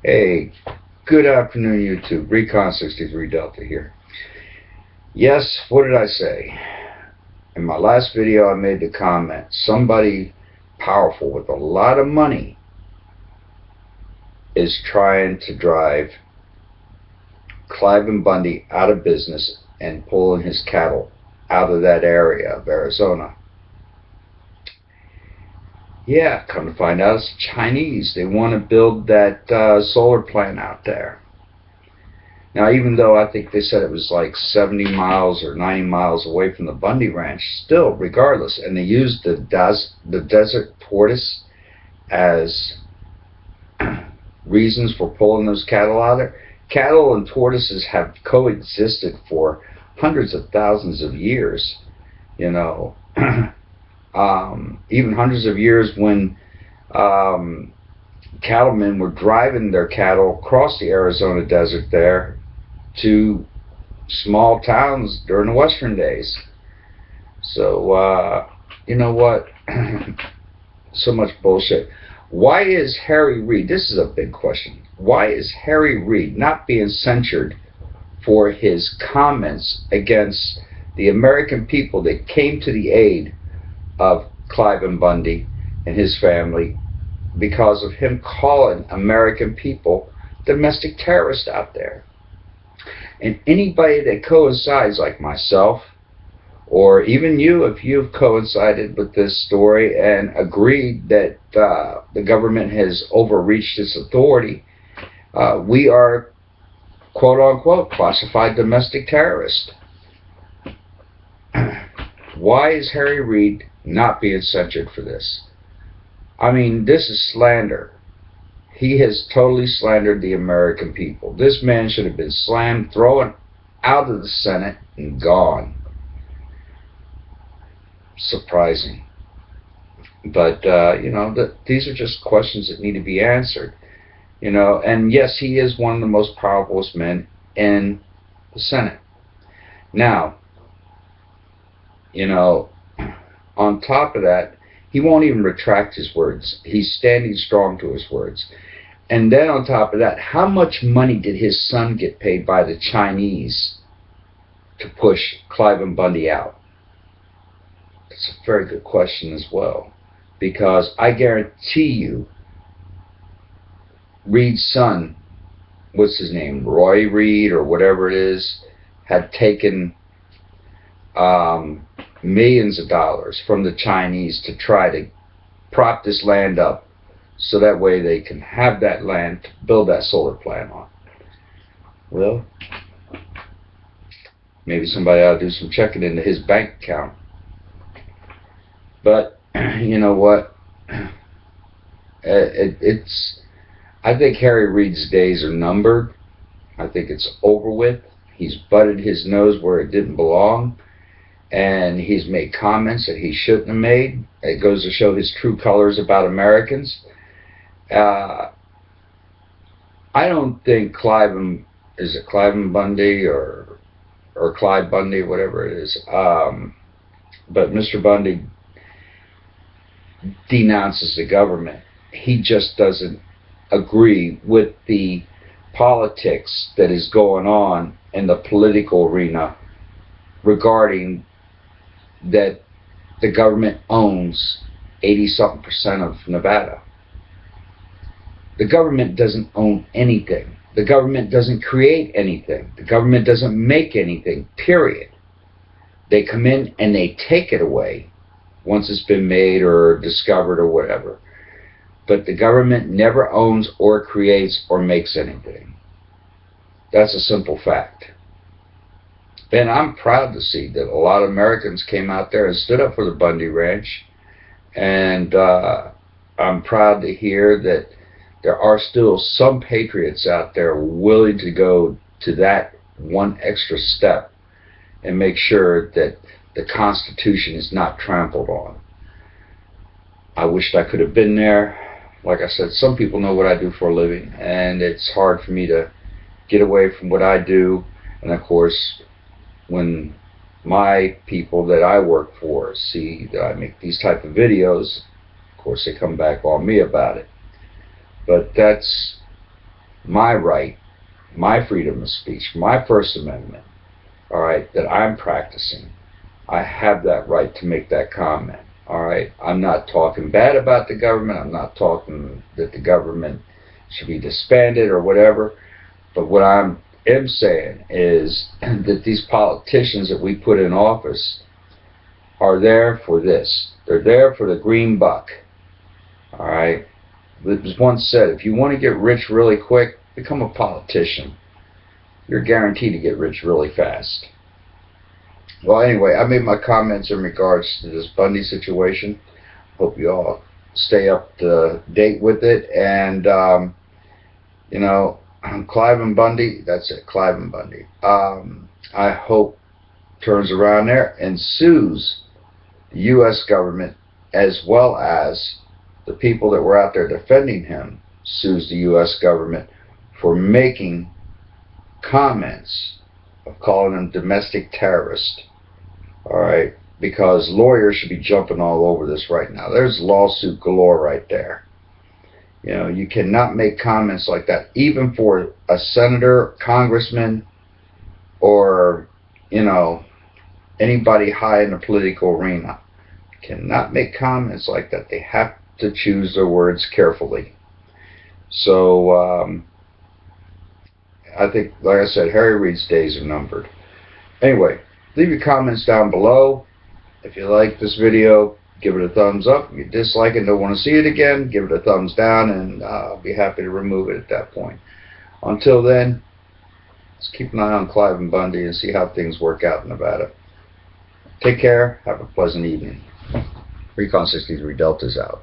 Hey, good afternoon, YouTube. Recon63 Delta here. Yes, what did I say? In my last video, I made the comment, somebody powerful with a lot of money is trying to drive Clive and Bundy out of business and pulling his cattle out of that area of Arizona. Yeah, come to find out, it's Chinese. They want to build that solar plant out there. Now, even though I think they said it was like 70 miles or 90 miles away from the Bundy Ranch, still, regardless, and they used the desert tortoise as reasons for pulling those cattle out of there. Cattle and tortoises have coexisted for hundreds of thousands of years, you know. Even hundreds of years when cattlemen were driving their cattle across the Arizona desert there to small towns during the Western days. So, you know what? So much bullshit. Why is Harry Reid, this is a big question, why is Harry Reid not being censured for his comments against the American people that came to the aid of Clive and Bundy and his family because of him calling American people domestic terrorists out there? And anybody that coincides, like myself, or even you, if you've coincided with this story and agreed that the government has overreached its authority, we are quote-unquote classified domestic terrorists. Why is Harry Reid not being censured for this? I mean, this is slander. He has totally slandered the American people. This man should have been slammed, thrown out of the Senate, and gone. Surprising. But, you know, these are just questions that need to be answered. You know, and yes, he is one of the most powerful men in the Senate. Now, you know, on top of that, he won't even retract his words. He's standing strong to his words. And then on top of that, how much money did his son get paid by the Chinese to push Clive and Bundy out? That's a very good question as well. Because I guarantee you, Reid's son, what's his name, Roy Reid or whatever it is, had taken millions of dollars from the Chinese to try to prop this land up so that way they can have that land to build that solar plant on. Well, maybe somebody ought to do some checking into his bank account. But you know what? I think Harry Reid's days are numbered. I think it's over with. He's butted his nose where it didn't belong. And he's made comments that he shouldn't have made. It goes to show his true colors about Americans. I don't think Clive and Bundy or Clyde Bundy, whatever it is. But Mr. Bundy denounces the government. He just doesn't agree with the politics that is going on in the political arena regarding that the government owns 80-something% of Nevada. The government doesn't own anything. The government doesn't create anything. The government doesn't make anything, period. They come in and they take it away once it's been made or discovered or whatever. But the government never owns or creates or makes anything. That's a simple fact. And I'm proud to see that a lot of Americans came out there and stood up for the Bundy Ranch. And I'm proud to hear that there are still some patriots out there willing to go to that one extra step and make sure that the Constitution is not trampled on. I wished I could have been there. Like I said, some people know what I do for a living, and it's hard for me to get away from what I do. And of course, when my people that I work for see that I make these type of videos, of course they come back on me about it. But that's my right, my freedom of speech, my First Amendment, all right, that I'm practicing. I have that right to make that comment, all right? I'm not talking bad about the government. I'm not talking that the government should be disbanded or whatever. But what I am saying is that these politicians that we put in office are there for this. They're there for the green buck, all right? It was once said, if you want to get rich really quick, become a politician. You're guaranteed to get rich really fast. Well, anyway, I made my comments in regards to this Bundy situation. Hope you all stay up to date with it. And, you know, Clive and Bundy, that's it, Clive and Bundy. I hope turns around there and sues the U.S. government, as well as the people that were out there defending him, sues the U.S. government for making comments of calling them domestic terrorists. All right, because lawyers should be jumping all over this right now. There's lawsuit galore right there. You know, you cannot make comments like that, even for a senator, congressman, or, you know, anybody high in the political arena. You cannot make comments like that. They have to choose their words carefully. So, I think, like I said, Harry Reid's days are numbered. Anyway, leave your comments down below. If you like this video, give it a thumbs up. If you dislike it and don't want to see it again, give it a thumbs down, and I'll be happy to remove it at that point. Until then, let's keep an eye on Clive and Bundy and see how things work out in Nevada. Take care. Have a pleasant evening. Recon 63 Delta's out.